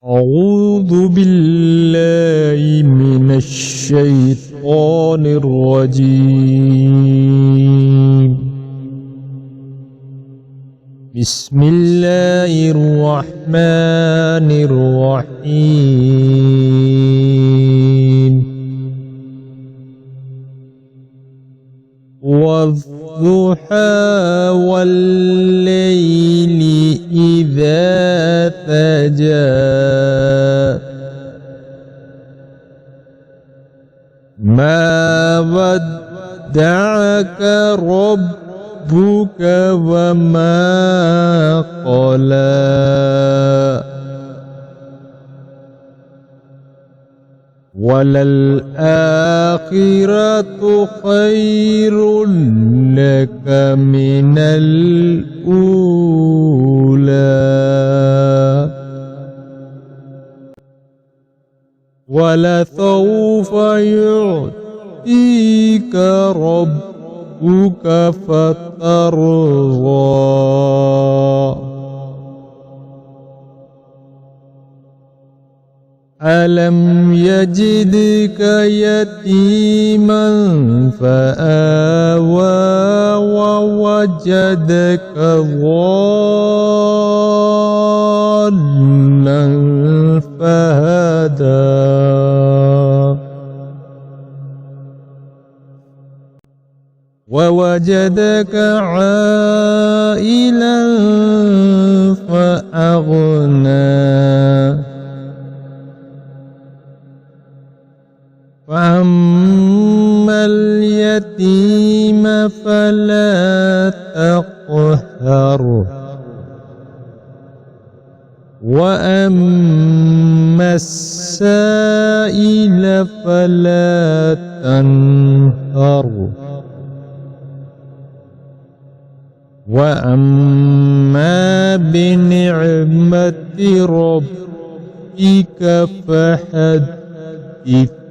أعوذ بالله من الشيطان الرجيم. بسم الله الرحمن الرحيم. والضحى والليل إذا سجى ما ودعك ربك وما قلى وللآخرة خير لك من الأولى ولسوف يعطيك ربك فترضى ألم يجدك يتيما فآوى ووجدك ضالا فهدى ووجدك عائلا فأغنى فأما اليتيم فلا تقهر وأما السائل فلا تنهر وأما بنعمة ربك فحدث